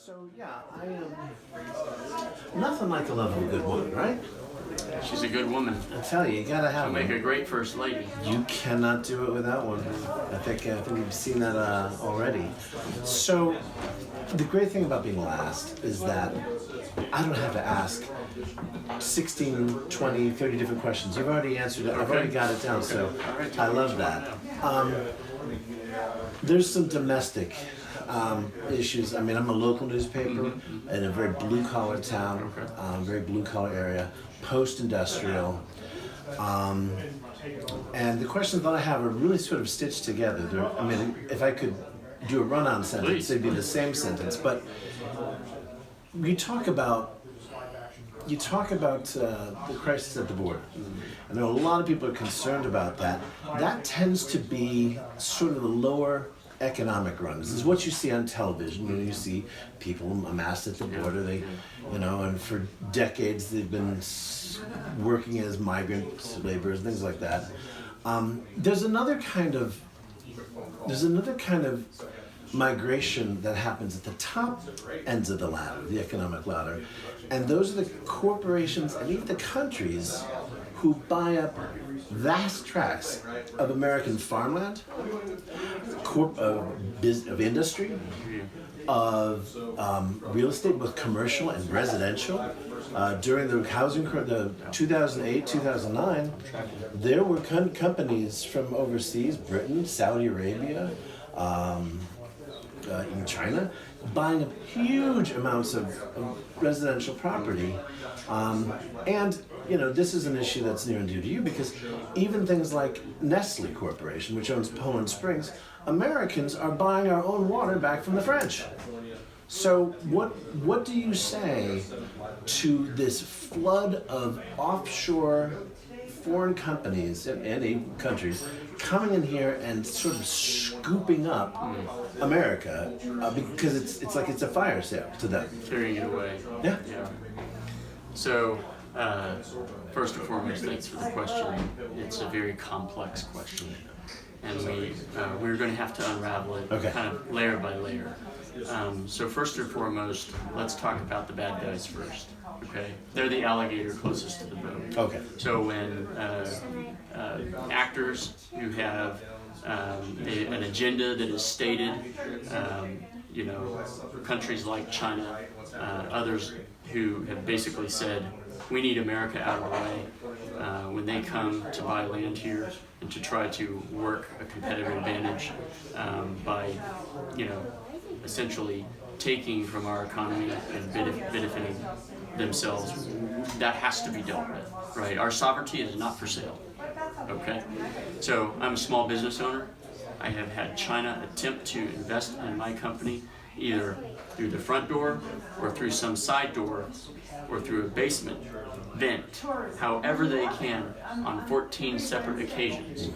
So yeah, I am nothing like the love of a good woman, right? She's a good woman. I tell you, you gotta have She'll one. make a great first lady. You cannot do it without one. I think we've seen that already. So the great thing about being last is that I don't have to ask 16, 20, 30 different questions. You've already answered it. I've already got it down. So I love that. There's some domestic issues. I mean, I'm a local newspaper in a very blue-collar town, very blue-collar area, post-industrial. And the questions that I have are really sort of stitched together. I mean, if I could do a run-on sentence, it'd be the same sentence. But you talk about the crisis at the border. I know a lot of people are concerned about that. That tends to be sort of the lower economic run. This is what you see on television. You see people amassed at the border. They, and for decades they've been working as migrant laborers, things like that. There's another kind of migration that happens at the top ends of the ladder, the economic ladder, and those are the corporations and even the countries who buy up vast tracts of American farmland, of industry, of real estate, both commercial and residential. During the housing crisis, the 2008, 2009, there were companies from overseas, Britain, Saudi Arabia, in China, buying up huge amounts of residential property. And this is an issue that's near and dear to you because even things like Nestle Corporation, which owns Poland Springs, Americans are buying our own water back from the French. So what do you say to this flood of offshore foreign companies and even countries coming in here and sort of scooping up America because it's like it's a fire sale to them? Carrying it away. Yeah. So, first and foremost, thanks for the question. It's a very complex question, and we're going to have to unravel it kind of layer by layer. So first and foremost, let's talk about the bad guys first. Okay, they're the alligator closest to the boat. Okay. So when actors who have an agenda that is stated, countries like China, others who have basically said, we need America out of the way, when they come to buy land here and to try to work a competitive advantage by, essentially taking from our economy and benefiting themselves, that has to be dealt with, right? Our sovereignty is not for sale, okay? So I'm a small business owner. I have had China attempt to invest in my company either through the front door or through some side door or through a basement vent, however they can, on 14 separate occasions,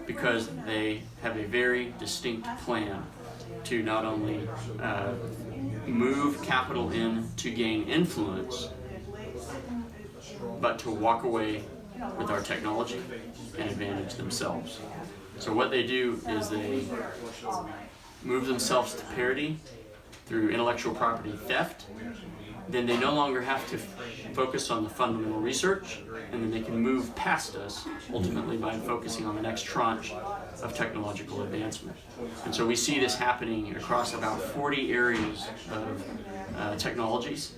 because they have a very distinct plan to not only move capital in to gain influence, but to walk away with our technology and advantage themselves. So what they do is they move themselves to parity through intellectual property theft. Then they no longer have to focus on the fundamental research, and then they can move past us, ultimately by focusing on the next tranche of technological advancement. And so we see this happening across about 40 areas of technologies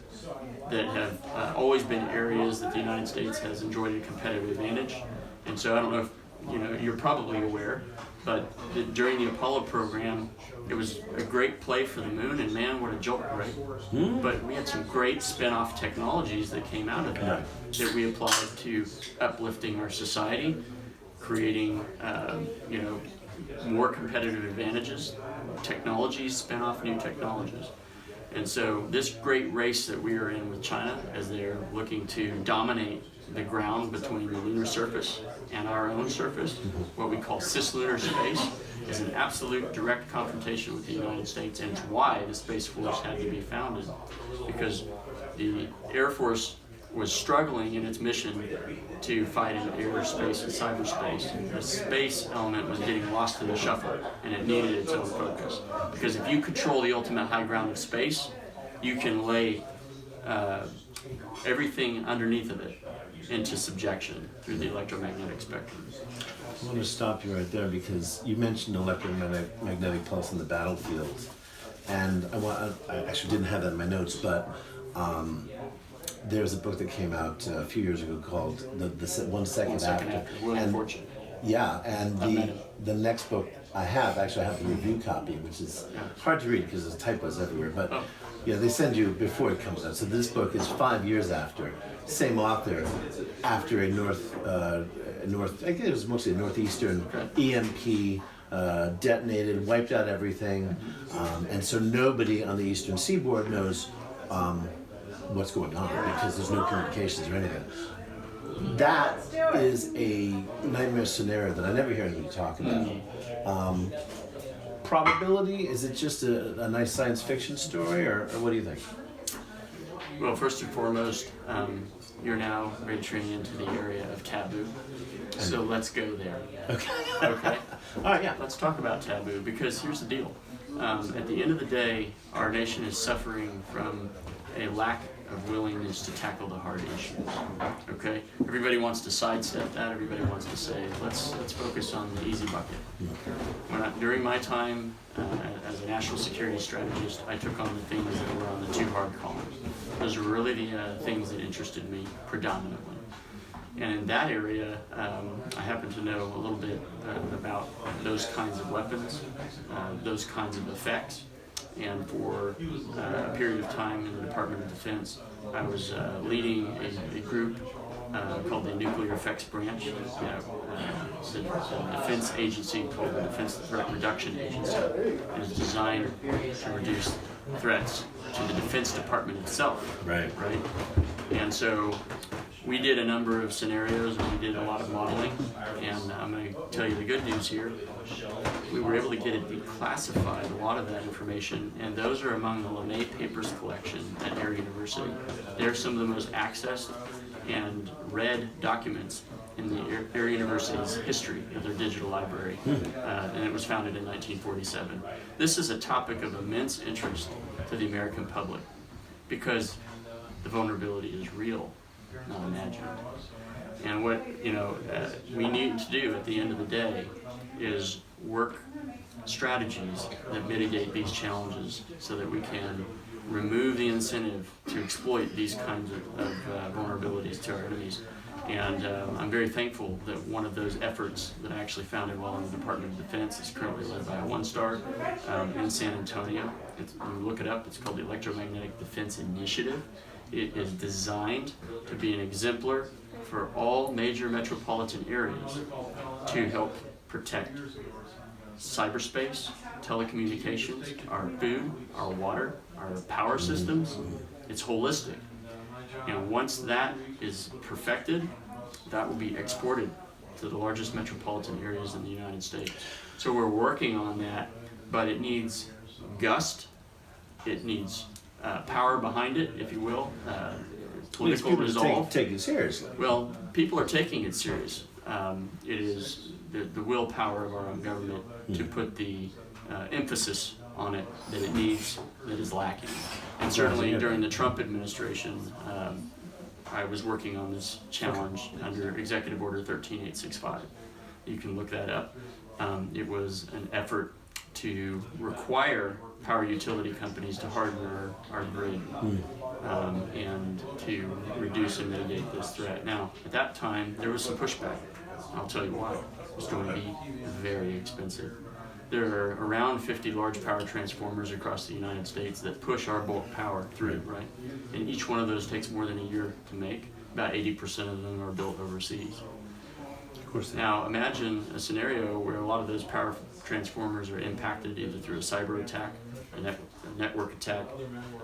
that have always been areas that the United States has enjoyed a competitive advantage. And so I don't know if you're probably aware, but during the Apollo program, it was a great play for the moon, and man, what a jolt, right? But we had some great spin-off technologies that came out of that we applied to uplifting our society, creating, more competitive advantages, technologies, spin off new technologies. And so this great race that we are in with China, as they're looking to dominate the ground between the lunar surface and our own surface, what we call cislunar space, is an absolute direct confrontation with the United States, and it's why the Space Force had to be founded, because the Air Force was struggling in its mission to fight in airspace and cyberspace. The space element was getting lost in the shuffle, and it needed its own focus. Because if you control the ultimate high ground of space, you can lay everything underneath of it into subjection through the electromagnetic spectrum. I want to stop you right there because you mentioned electromagnetic pulse in the battlefield, and I actually didn't have that in my notes, but there's a book that came out a few years ago called the 1 Second 1 Second After. After, William And- Fortune. Yeah, and I've met him. the next book I have the review copy, which is hard to read because there's typos everywhere. But Oh. yeah, they send you before it comes out. So this book is 5 years after, same author, after a north, I think it was mostly a northeastern EMP detonated, wiped out everything, and so nobody on the eastern seaboard knows what's going on because there's no communications or anything. That is a nightmare scenario that I never hear anybody talk about. Probability, is it just a nice science fiction story, or what do you think? Well, first and foremost, you're now venturing into the area of taboo. So let's go there. Okay. Okay? All right, yeah. Let's talk about taboo, because here's the deal. At the end of the day, our nation is suffering from a lack of willingness to tackle the hard issues. Okay? Everybody wants to sidestep that. Everybody wants to say, let's focus on the easy bucket. During my time as a national security strategist, I took on the things that were on the too hard columns. Those were really the things that interested me predominantly. And in that area, I happen to know a little bit about those kinds of weapons, those kinds of effects. And for a period of time in the Department of Defense, I was leading a group called the Nuclear Effects Branch. It's a defense agency called the Defense Threat Reduction Agency. It is designed to reduce threats to the Defense Department itself. Right. Right? And so we did a number of scenarios and we did a lot of modeling, and I'm going to tell you the good news here. We were able to get it declassified, a lot of that information, and those are among the Linnaeus Papers collection at Air University. They're some of the most accessed and read documents in the Air University's history of their digital library, and it was founded in 1947. This is a topic of immense interest to the American public because the vulnerability is real, not imagined. And what we need to do at the end of the day is work strategies that mitigate these challenges so that we can remove the incentive to exploit these kinds of vulnerabilities to our enemies. And I'm very thankful that one of those efforts that I actually founded while in the Department of Defense is currently led by a one-star in San Antonio. When you look it up, it's called the Electromagnetic Defense Initiative. It is designed to be an exemplar for all major metropolitan areas to help protect cyberspace, telecommunications, our food, our water, our power systems. It's holistic. And once that is perfected, that will be exported to the largest metropolitan areas in the United States. So we're working on that, but it needs gust, it needs power behind it, if you will, political resolve. Take it seriously. Well, people are taking it serious. It is the willpower of our own government to put the emphasis on it that it needs, that is lacking. And certainly during the Trump administration, I was working on this challenge under Executive Order 13865. You can look that up. It was an effort to require power utility companies to harden our grid and to reduce and mitigate this threat. Now, at that time, there was some pushback. I'll tell you why. It was going to be very expensive. There are around 50 large power transformers across the United States that push our bulk power through, right? And each one of those takes more than a year to make. About 80% of them are built overseas. Of course. Now, imagine a scenario where a lot of those power transformers are impacted either through a cyber attack, a network attack,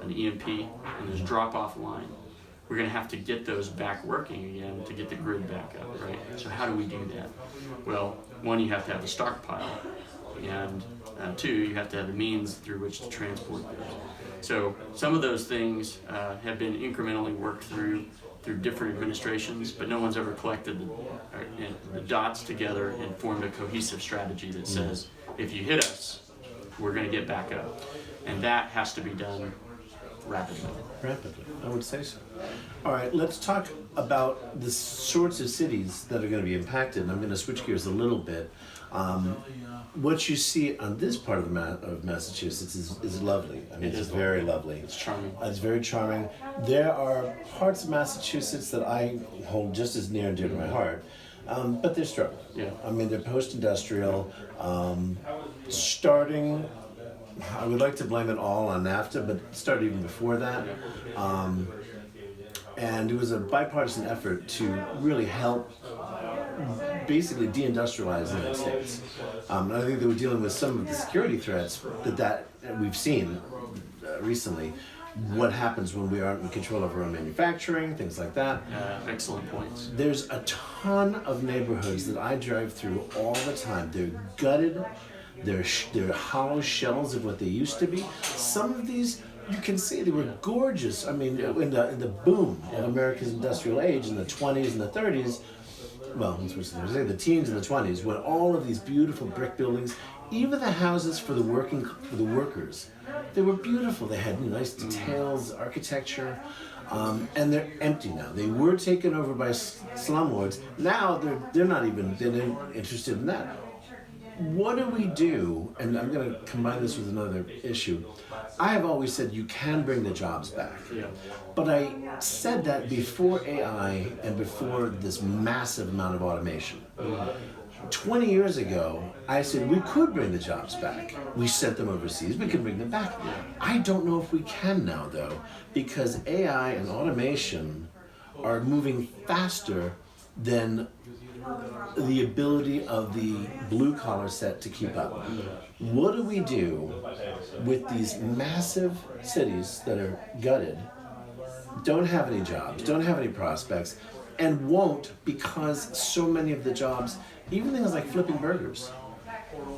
an EMP, and there's drop-off line. We're going to have to get those back working again to get the grid back up, right? So how do we do that? Well, one, you have to have a stockpile, and two, you have to have the means through which to transport those. So some of those things have been incrementally worked through different administrations, but no one's ever collected the dots together and formed a cohesive strategy that says, if you hit us, we're going to get back up. And that has to be done rapidly. Rapidly, I would say so. All right, let's talk about the sorts of cities that are going to be impacted. And I'm going to switch gears a little bit. What you see on this part of of Massachusetts is lovely. I mean, it's very lovely. It's charming. It's very charming. There are parts of Massachusetts that I hold just as near and dear to my heart, but they're struggling. Yeah. I mean, they're post-industrial, starting. I would like to blame it all on NAFTA, but it started even before that. And it was a bipartisan effort to really help basically deindustrialize the United States. I think they were dealing with some of the security threats that we've seen recently. What happens when we aren't in control of our own manufacturing, things like that. Excellent points. There's a ton of neighborhoods that I drive through all the time. They're gutted. They're hollow shells of what they used to be. Some of these, you can see they were gorgeous. I mean, in the boom of America's industrial age in the 20s and the 30s, well, the teens and the 20s, when all of these beautiful brick buildings, even the houses for the workers, they were beautiful. They had nice details, architecture, and they're empty now. They were taken over by slumlords. Now they're not interested in that. What do we do? And I'm going to combine this with another issue. I have always said you can bring the jobs back. Yeah. But I said that before AI and before this massive amount of automation. 20 years ago, I said we could bring the jobs back. We sent them overseas, we can bring them back. I don't know if we can now, though, because AI and automation are moving faster than the ability of the blue-collar set to keep up. What do we do with these massive cities that are gutted, don't have any jobs, don't have any prospects, and won't because so many of the jobs, even things like flipping burgers,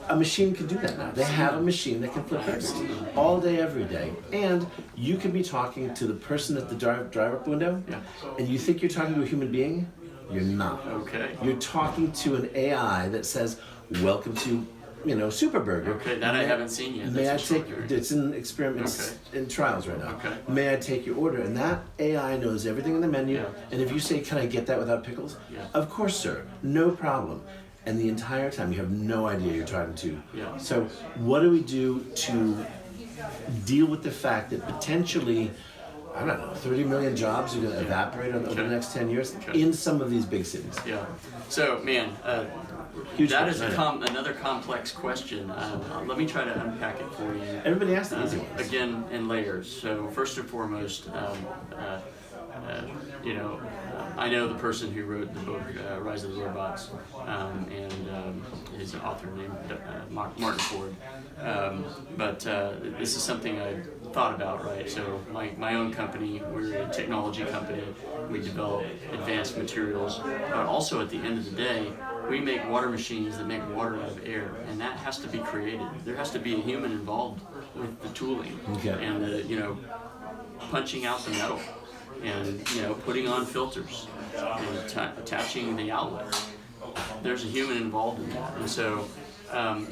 a machine can do that now. They have a machine that can flip burgers all day, every day. And you can be talking to the person at the drive-up window, and you think you're talking to a human being. You're not. Okay. You're talking to an AI that says, "Welcome to, Super Burger." Okay, that I haven't seen yet. May I take? It's in experiments, in trials right now. Okay. May I take your order? And that AI knows everything on the menu. Yeah. And if you say, "Can I get that without pickles?" Yeah. Of course, sir. No problem. And the entire time you have no idea you're talking to. Yeah. So what do we do to deal with the fact that potentially, I don't know, 30 million jobs are going to evaporate over the next 10 years in some of these big cities? Yeah. So, man, Huge that is question. another complex question. Let me try to unpack it for you. Everybody asks the easy ones. Again, in layers. So, first and foremost, I know the person who wrote the book Rise of the Robots, and his author named Martin Ford. But this is something I thought about, right? So my own company, we're a technology company. We develop advanced materials, but also at the end of the day, we make water machines that make water out of air, and that has to be created. There has to be a human involved with the tooling and the punching out the metal. And putting on filters and attaching the outlet. There's a human involved in that, and so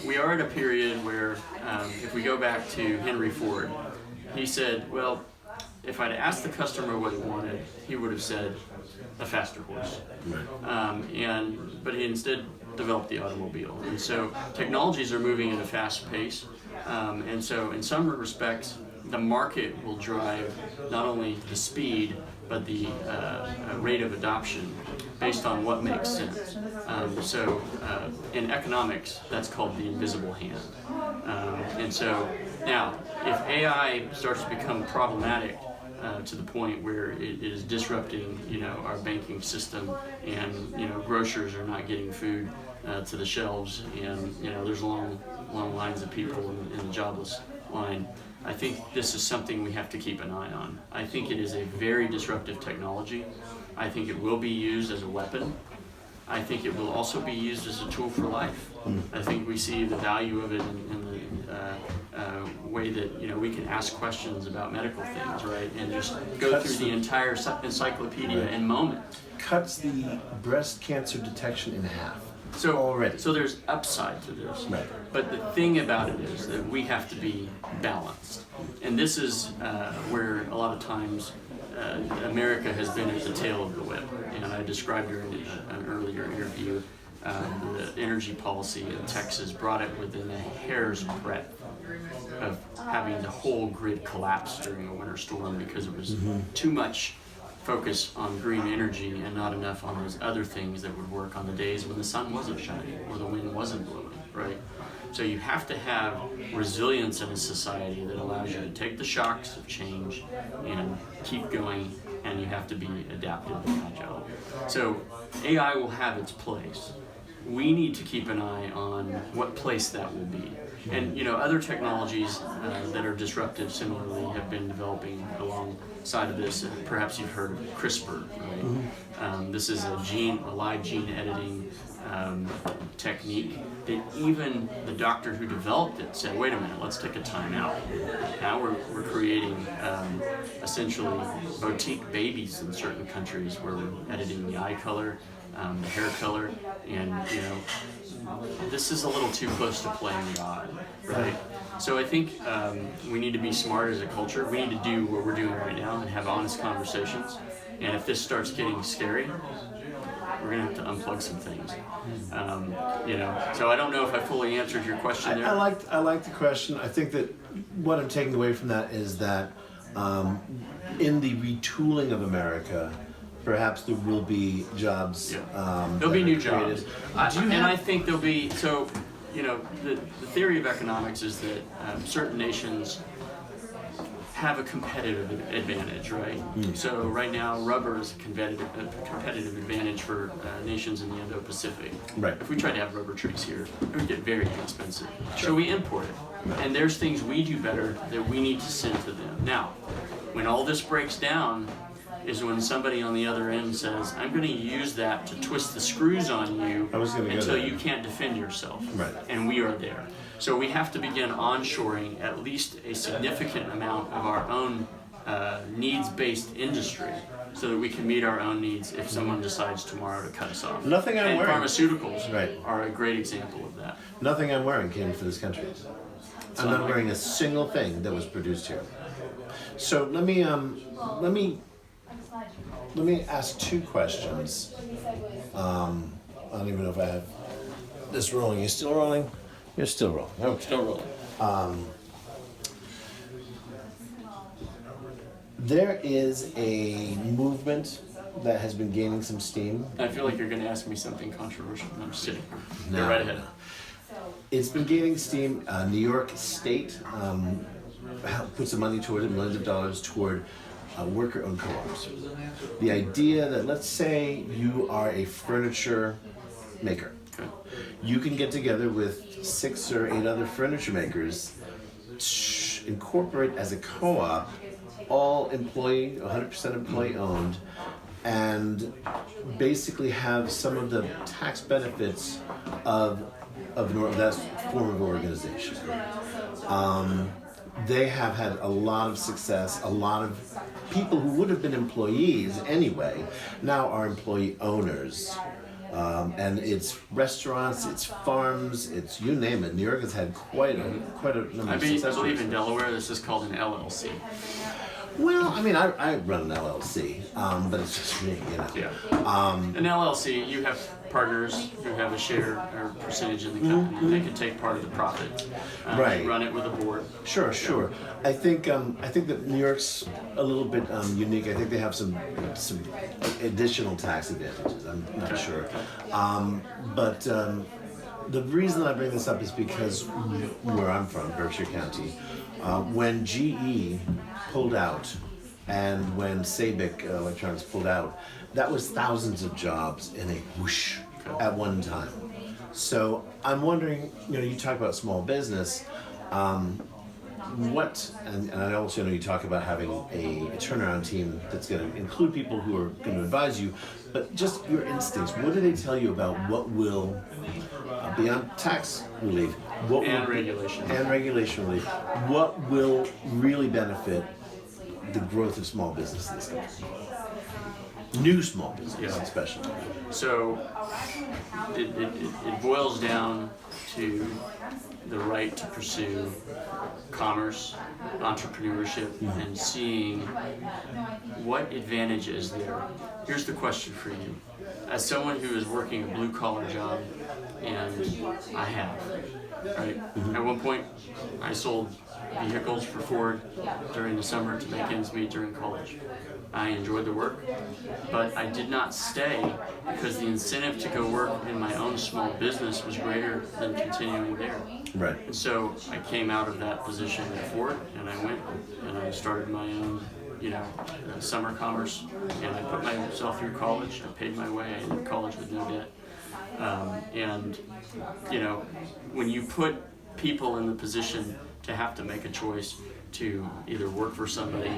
we are at a period where, if we go back to Henry Ford, he said, "Well, if I'd asked the customer what he wanted, he would have said a faster horse." But he instead developed the automobile, and so technologies are moving at a fast pace, and so in some respects, the market will drive not only the speed, but the rate of adoption based on what makes sense. In economics, that's called the invisible hand. And so now, if AI starts to become problematic to the point where it is disrupting, our banking system, and grocers are not getting food to the shelves, and there's long lines of people in the jobless line. I think this is something we have to keep an eye on. I think it is a very disruptive technology. I think it will be used as a weapon. I think it will also be used as a tool for life. I think we see the value of it in the way that we can ask questions about medical things, right, and just go through the entire encyclopedia in moments. Cuts the breast cancer detection in half. So already. So there's upside to this. Right. But the thing about it is that we have to be balanced. And this is where a lot of times America has been at the tail of the whip. And I described during an earlier interview the energy policy in Texas brought it within a hair's breadth of having the whole grid collapse during a winter storm because it was too much focus on green energy and not enough on those other things that would work on the days when the sun wasn't shining or the wind wasn't blowing, right? So you have to have resilience in a society that allows you to take the shocks of change and keep going, and you have to be adaptive and agile. So AI will have its place. We need to keep an eye on what place that will be. And other technologies that are disruptive similarly have been developing alongside of this. Perhaps you've heard of CRISPR, right? This is a live gene editing technique that even the doctor who developed it said, wait a minute, let's take a time out. Now we're creating essentially boutique babies in certain countries where we're editing the eye color, the hair color, and this is a little too close to playing God, right? So I think we need to be smart as a culture. We need to do what we're doing right now and have honest conversations. And if this starts getting scary, we're gonna have to unplug some things. So I don't know if I fully answered your question there. I like the question. I think that what I'm taking away from that is that in the retooling of America, perhaps there will be jobs. There'll be new jobs. I think there'll be, the theory of economics is that certain nations have a competitive advantage, right? So right now, rubber is a competitive advantage for nations in the Indo-Pacific. Right. If we tried to have rubber trees here, it would get very expensive. So we import it. And there's things we do better that we need to send to them. Now, when all this breaks down, is when somebody on the other end says, I'm going to use that to twist the screws on you until you can't defend yourself. Right. And we are there. So we have to begin onshoring at least a significant amount of our own needs-based industry so that we can meet our own needs if someone decides tomorrow to cut us off. Nothing I'm wearing. Pharmaceuticals are a great example of that. Nothing I'm wearing came from this country. I'm not wearing a single thing that was produced here. So let me ask two questions. I don't even know if I have this rolling. You still rolling? You're still rolling. Okay. Still rolling. There is a movement that has been gaining some steam. I feel like you're going to ask me something controversial. I'm just kidding. No, Go right ahead. It's been gaining steam. New York State put some money toward it, millions of dollars toward worker-owned co-ops. The idea that, let's say you are a furniture maker. Okay. You can get together with 6 or 8 other furniture makers, incorporate as a co-op, all employee, 100% employee owned, and basically have some of the tax benefits of that form of organization. They have had a lot of success. A lot of people who would have been employees anyway now are employee owners. And it's restaurants, it's farms, it's you name it. New York has had quite a number of success. I believe in Delaware this is called an LLC. Well, I mean, I run an LLC, but it's just me, Yeah. An LLC, you have partners who have a share or percentage in the company. They can take part of the profit. Right. Run it with a board. Sure. I think that New York's a little bit unique. I think they have some additional tax advantages. I'm not sure. But the reason I bring this up is because where I'm from, Berkshire County, when GE pulled out and when Sabic Electronics pulled out, that was thousands of jobs in a whoosh at one time. So I'm wondering, you talk about small business, and I also know you talk about having a turnaround team that's going to include people who are going to advise you, but just your instincts, what do they tell you about what will, beyond tax relief, regulation relief, what will really benefit the growth of small business in this country? New small business, Yeah. especially. So it boils down to the right to pursue commerce, entrepreneurship, and seeing what advantage is there. Here's the question for you. As someone who is working a blue-collar job, and I have, right? At one point, I sold vehicles for Ford during the summer to make ends meet during college. I enjoyed the work, but I did not stay because the incentive to go work in my own small business was greater than continuing there. Right. And so I came out of that position at Ford, and I went and I started my own, summer commerce, and I put myself through college. I paid my way. I ended college with no debt. And when you put people in the position to have to make a choice to either work for somebody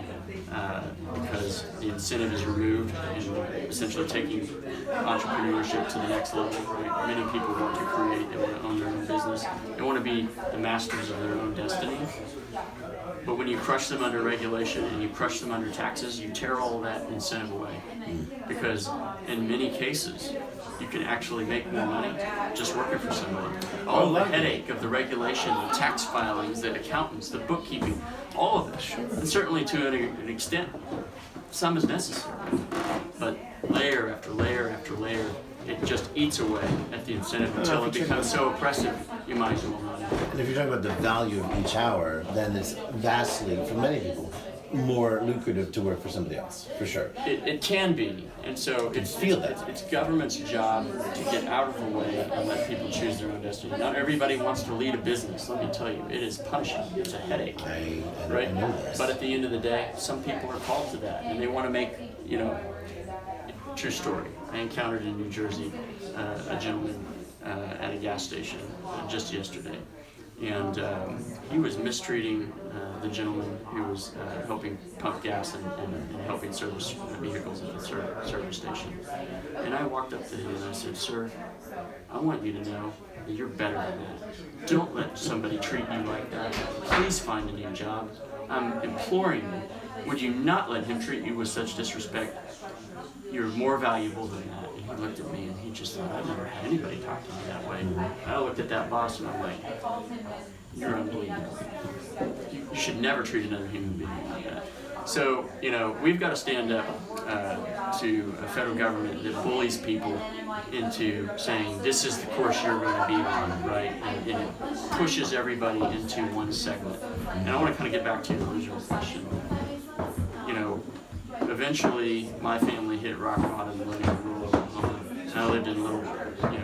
because the incentive is removed and essentially taking entrepreneurship to the next level, right? Many people want to create, they want to own their own business, they want to be the masters of their own destiny. But when you crush them under regulation and you crush them under taxes, you tear all that incentive away. Because in many cases, you can actually make more money just working for somebody. All the headache of the regulation, the tax filings, the accountants, the bookkeeping, all of it. And certainly to an extent, some is necessary. But layer after layer after layer, it just eats away at the incentive until it becomes so oppressive, you might as well not. And if you're talking about the value of each hour, then it's vastly, for many people, more lucrative to work for somebody else, for sure. It can be, and so it's government's job to get out of the way and let people choose their own destiny. Not everybody wants to lead a business, let me tell you. It is punishing, it's a headache, right? I know this. But at the end of the day, some people are called to that, and they want to make, true story. I encountered in New Jersey a gentleman at a gas station just yesterday. And he was mistreating the gentleman who was helping pump gas and helping service vehicles at the service station. And I walked up to him and I said, "Sir, I want you to know that you're better than that. Don't let somebody treat you like that. Please find a new job. I'm imploring you, would you not let him treat you with such disrespect? You're more valuable than that." And he looked at me and he just thought, I've never had anybody talk to me that way. I looked at that boss and I'm like, you're unbelievable. You should never treat another human being like that. So, we've got to stand up to a federal government that bullies people into saying, this is the course you're going to be on, right? And it pushes everybody into one segment. And I want to kind of get back to your original question. Eventually, my family hit rock bottom living in rural Oklahoma. And I lived in little,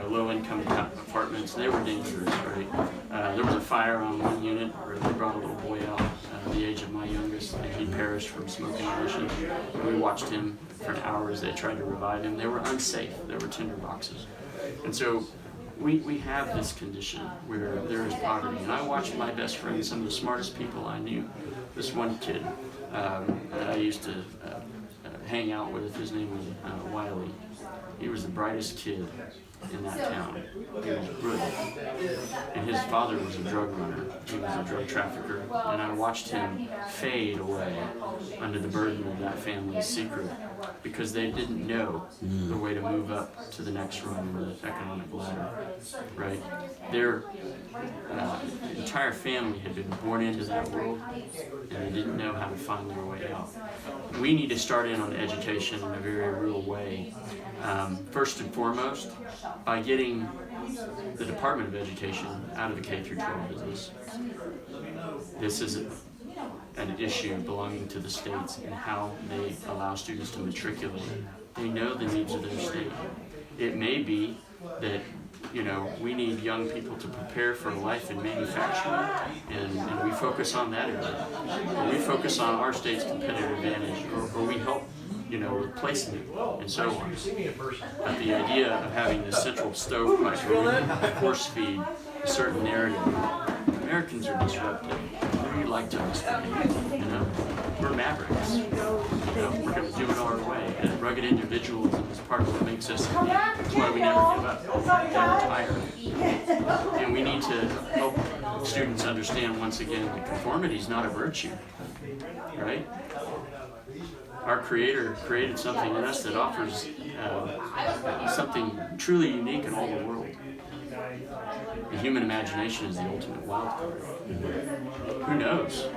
low-income apartments. They were dangerous, right? There was a fire on one unit where they brought a little boy out at the age of my youngest, and he perished from smoke inhalation. We watched him for an hour as they tried to revive him. They were unsafe. They were tinder boxes. And so we have this condition where there is poverty. And I watched my best friend, some of the smartest people I knew, this one kid that I used to hang out with, his name was Wiley. He was the brightest kid in that town. He was brilliant. And his father was a drug runner. He was a drug trafficker. And I watched him fade away under the burden of that family's secret because they didn't know the way to move up to the next rung of the economic ladder, right? Their entire family had been born into that world and they didn't know how to find their way out. We need to start in on education in a very real way. First and foremost, by getting the Department of Education out of the K through 12 business. This is an issue belonging to the states and how they allow students to matriculate. They know the needs of their state. It may be that we need young people to prepare for life in manufacturing, and we focus on that area. Or we focus on our state's competitive advantage, or we help with placement and so on. But the idea of having this central stovepipe where we force feed a certain narrative, Americans are disruptive. We like to disrupt. We're mavericks. We're going to do it our way. And rugged individualism is part of what makes us unique. That's why we never give up. We never tire. And we need to help students understand once again that conformity is not a virtue, right? our Creator created something in us that offers something truly unique in all the world. The human imagination is the ultimate wild card. Who knows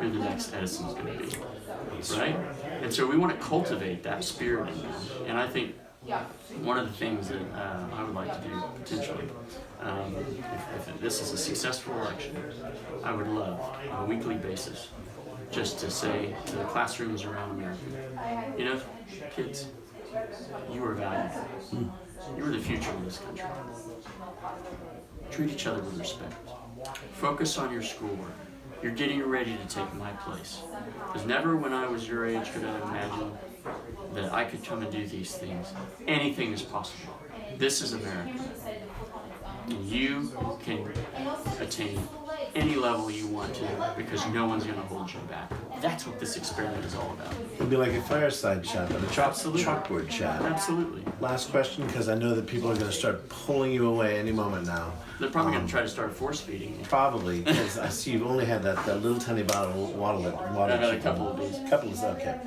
who the next Edison's going to be, right? And so we want to cultivate that spirit in them. And I think one of the things that I would like to do potentially, if this is a successful election, I would love on a weekly basis just to say to the classrooms around America, you know, kids, you are valuable. You are the future of this country. Treat each other with respect. Focus on your schoolwork. You're getting ready to take my place. Because never when I was your age could I imagine that I could come and do these things. Anything is possible. This is America. And you can attain any level you want to because no one's going to hold you back. That's what this experiment is all about. It'd be like a fireside chat, but a chalkboard chat. Absolutely. Last question, because I know that people are going to start pulling you away any moment now. They're probably going to try to start force feeding you. Probably, because I see you've only had that little tiny bottle of water. I've had a couple of these. Couple is okay.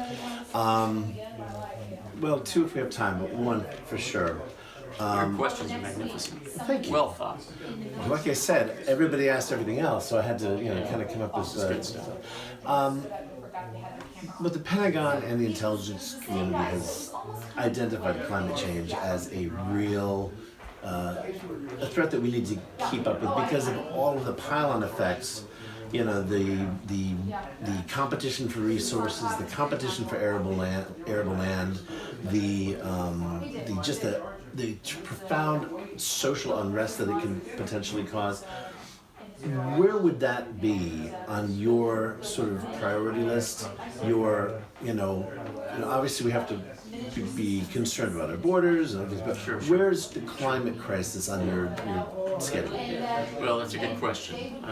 Well, two if we have time, but one for sure. Your questions are magnificent. Thank you. Well thought. Like I said, everybody asked everything else, so I had to, kind of come up with. Good stuff. But the Pentagon and the intelligence community has identified climate change as a real a threat that we need to keep up with because of all of the pile-on effects. You know, the competition for resources, the competition for arable land, the profound social unrest that it can potentially cause. Where would that be on your sort of priority list? Obviously we have to be concerned about our borders and everything, but Sure. Where's the climate crisis on your schedule? Well, that's a good question.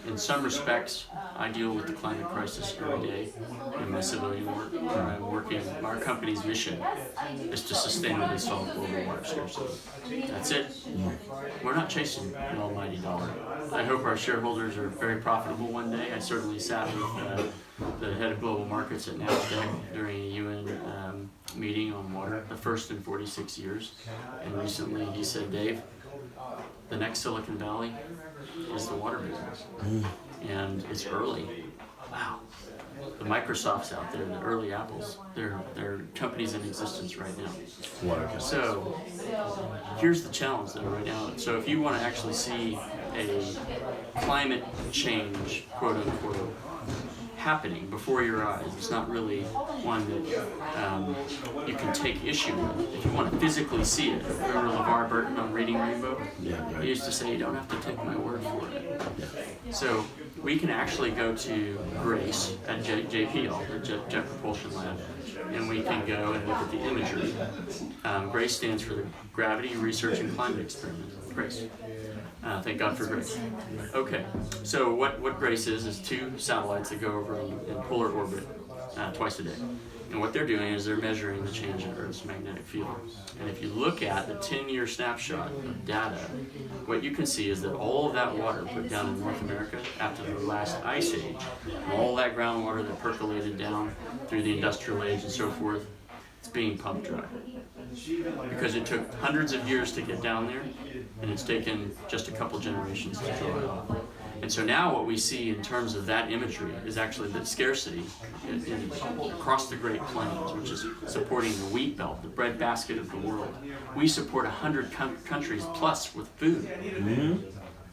In some respects, I deal with the climate crisis every day in my civilian work. I'm working, our company's mission is to sustainably solve global water scarcity. That's it. We're not chasing an almighty dollar. I hope our shareholders are very profitable one day. I certainly sat with the head of global markets at NASDAQ during a UN meeting on water, the first in 46 years. And recently he said, Dave, the next Silicon Valley is the water business. And it's early. Wow. The Microsofts out there, the early Apples, they're companies in existence right now. Water. So here's the challenge though right now. So if you want to actually see a climate change, quote unquote, happening before your eyes, it's not really one that you can take issue with. If you want to physically see it, remember LeVar Burton on Reading Rainbow? Yeah, right. He used to say, you don't have to take my word for it. So we can actually go to GRACE at JPL, the Jet Propulsion Lab, and we can go and look at the imagery. GRACE stands for the Gravity Research and Climate Experiment. GRACE. Thank God for GRACE. Okay, so what GRACE is two satellites that go over in polar orbit twice a day. And what they're doing is they're measuring the change in Earth's magnetic field. And if you look at the 10-year snapshot of data, what you can see is that all of that water put down in North America after the last ice age, and all that groundwater that percolated down through the industrial age and so forth, it's being pumped dry. Because it took hundreds of years to get down there, and it's taken just a couple generations to draw it off. And so now what we see in terms of that imagery is actually the scarcity across the Great Plains, which is supporting the wheat belt, the breadbasket of the world. We support 100 countries plus with food.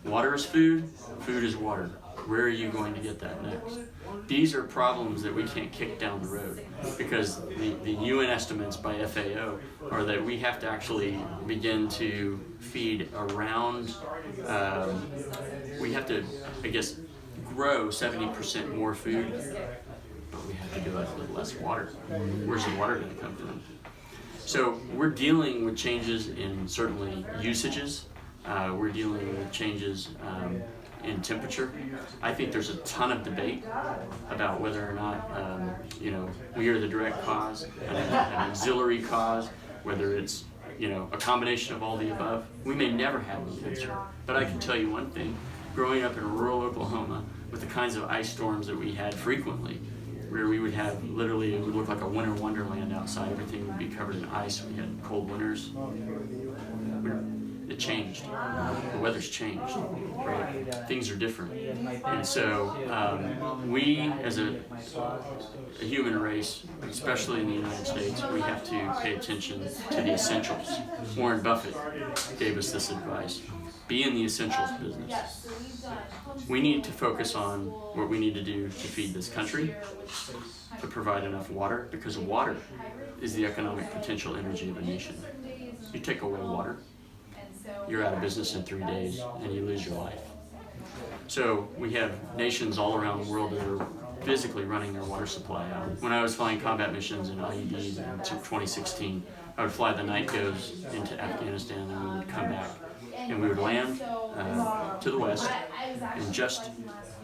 Water is food, food is water. Where are you going to get that next? These are problems that we can't kick down the road because the UN estimates by FAO are that we have to actually begin to feed around, we have to, grow 70% more food, but we have to do it with less water. Where's the water going to come from? So we're dealing with changes in certainly usages. We're dealing with changes in temperature. I think there's a ton of debate about whether or not we are the direct cause, an auxiliary cause, whether it's a combination of all the above. We may never have the answer, but I can tell you one thing: growing up in rural Oklahoma with the kinds of ice storms that we had frequently, where we would have literally, it would look like a winter wonderland outside. Everything would be covered in ice. We had cold winters. It changed. The weather's changed. Right? Things are different. And so we, as a human race, especially in the United States, we have to pay attention to the essentials. Warren Buffett gave us this advice. Be in the essentials business. We need to focus on what we need to do to feed this country, to provide enough water, because water is the economic potential energy of a nation. You take away water, you're out of business in 3 days and you lose your life. So we have nations all around the world that are physically running their water supply out. When I was flying combat missions in IEDs in 2016, I would fly the night goes into Afghanistan and we would come back. And we would land to the west and just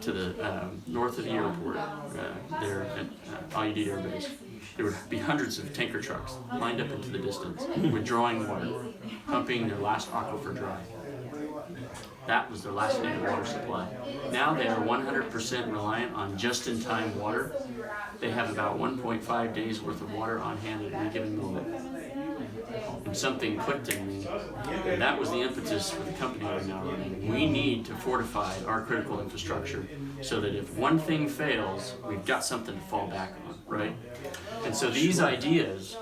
to the north of the airport there at IED Air Base. There would be hundreds of tanker trucks lined up into the distance, withdrawing water, pumping their last aquifer dry. That was their last needed water supply. Now they are 100% reliant on just-in-time water. They have about 1.5 days worth of water on hand at any given moment. And something clicked in me, and that was the impetus for the company I'm now running. We need to fortify our critical infrastructure so that if one thing fails, we've got something to fall back on, right? And so these ideas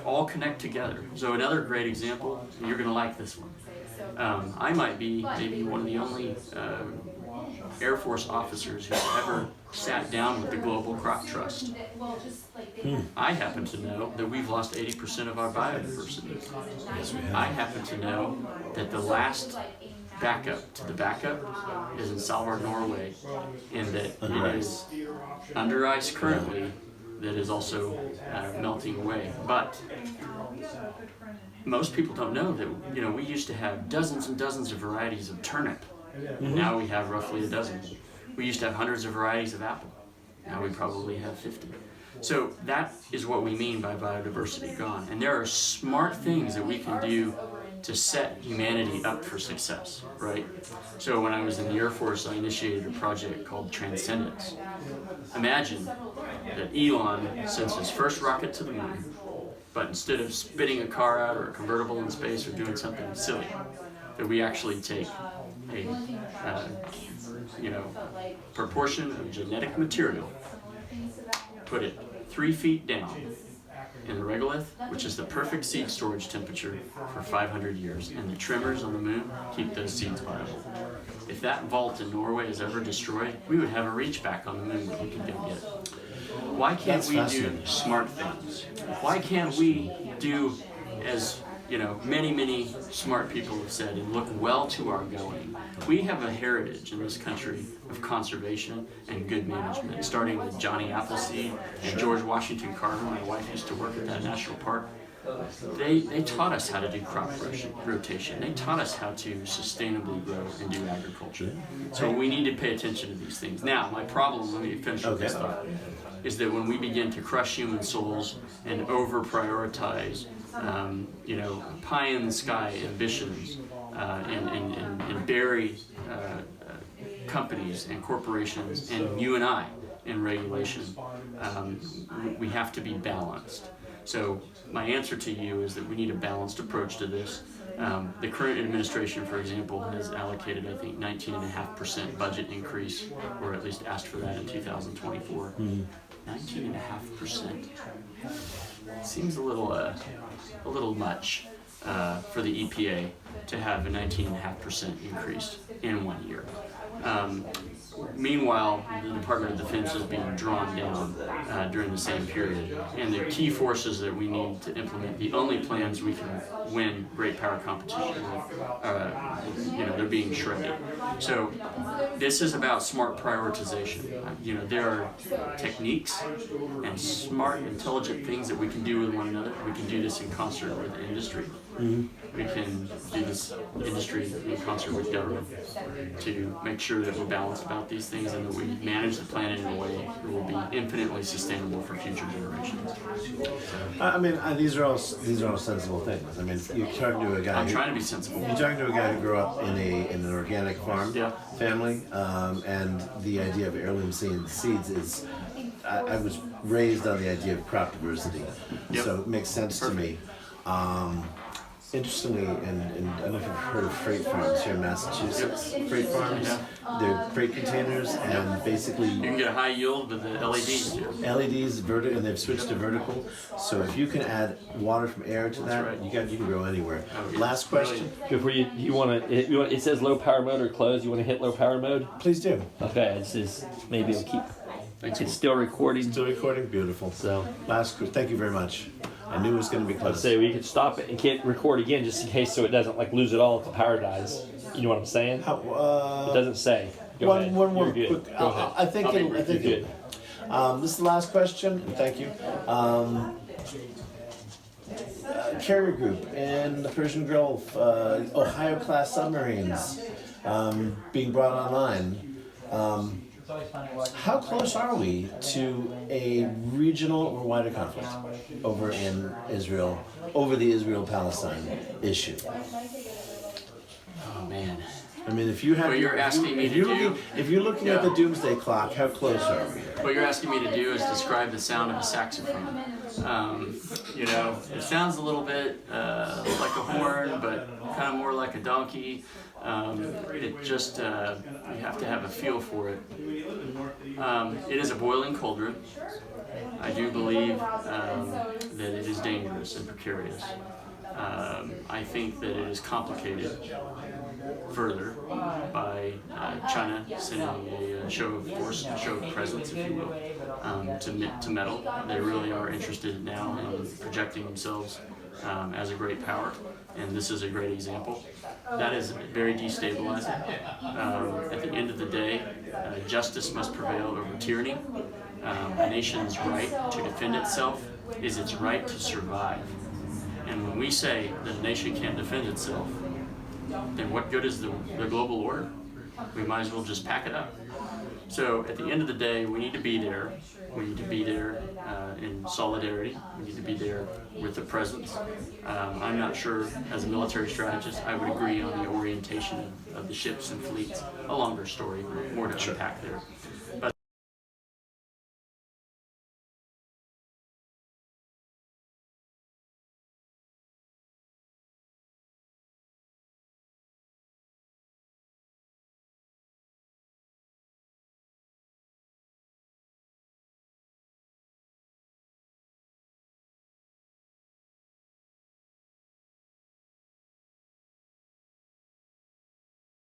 all connect together. So another great example, and you're going to like this one. I might be maybe one of the only Air Force officers who ever sat down with the Global Crop Trust. I happen to know that we've lost 80% of our biodiversity. I happen to know that the last backup to the backup is in Svalbard, Norway, and that it is under ice currently that is also melting away. But most people don't know that we used to have dozens and dozens of varieties of turnip. Now we have roughly a dozen. We used to have hundreds of varieties of apple. Now we probably have 50. So that is what we mean by biodiversity gone. And there are smart things that we can do to set humanity up for success, right? So when I was in the Air Force, I initiated a project called Transcendence. Imagine that Elon sends his first rocket to the moon, but instead of spitting a car out or a convertible in space or doing something silly, that we actually take a proportion of genetic material, put it 3 feet down in the regolith, which is the perfect seed storage temperature for 500 years, and the tremors on the moon keep those seeds viable. If that vault in Norway is ever destroyed, we would have a reach back on the moon that we could go get. Why can't we do smart things? Why can't we do as many smart people have said, and look well to our going? We have a heritage in this country of conservation and good management, starting with Johnny Appleseed and George Washington Carver. My wife used to work at that national park. They taught us how to do crop rotation. They taught us how to sustainably grow and do agriculture. So we need to pay attention to these things. Now, my problem, let me finish with this thought, is that when we begin to crush human souls and over-prioritize pie in the sky ambitions and bury companies and corporations and you and I in regulation, we have to be balanced. So my answer to you is that we need a balanced approach to this. The current administration, for example, has allocated, I think, 19.5% budget increase, or at least asked for that in 2024. 19.5%. Seems a little much for the EPA to have a 19.5% increase in 1 year. Meanwhile, the Department of Defense is being drawn down during the same period. And the key forces that we need to implement, the only plans we can win great power competition with, they're being shredded. So this is about smart prioritization. There are techniques and smart, intelligent things that we can do with one another. We can do this in concert with industry. We can do this industry in concert with government to make sure that we're balanced about these things and that we manage the planet in a way that will be infinitely sustainable for future generations. These are all sensible things. You're talking to a guy. I'm trying to be sensible. You're talking to a guy who grew up in an organic farm family, and the idea of heirloom seeds is I was raised on the idea of crop diversity, Yep. so it makes sense to me. Interestingly, and I don't know if you've heard of freight farms here in Massachusetts. Freight farms, they're freight containers, and basically You can get a high yield with the LEDs too. LEDs vertical, and they've switched to vertical. So if you can add water from air to that, right. you can grow anywhere. Oh, Last question, Before you want to, it says low power mode or close. You want to hit low power mode? please do. Okay, this is maybe it'll keep. Thanks. It's still recording. Still recording, beautiful. So Thank you very much. I knew it was going to be I'd close. say we could stop it and can't record again just in case, so it doesn't like lose it all if the power dies. You know what I'm saying? It doesn't say. Go ahead. One more You're good. quick. Go ahead. I think Okay, I think you're good. this is the last question. Thank you. Carrier group in the Persian Gulf, Ohio class submarines being brought online. How close are we to a regional or wider conflict over in Israel, over the Israel-Palestine issue? Oh man. I mean, if you have, What you're asking me if to you're do- looking, if you're looking at the doomsday clock, how close are we? What you're asking me to do is describe the sound of a saxophone. You know, it sounds a little bit like a horn, but kind of more like a donkey. It just, you have to have a feel for it. It is a boiling cauldron. I do believe that it is dangerous and precarious. I think that it is complicated further by China sending a show of force, a show of presence, if you will, to meddle. They really are interested now in projecting themselves as a great power, and this is a great example. That is very destabilizing. At the end of the day, justice must prevail over tyranny. A nation's right to defend itself is its right to survive. And when we say that a nation can't defend itself, then what good is the global order? We might as well just pack it up. So at the end of the day, we need to be there. We need to be there in solidarity. We need to be there with the presence. I'm not sure, as a military strategist, I would agree on the orientation of the ships and fleets. A longer story, more to unpack there. But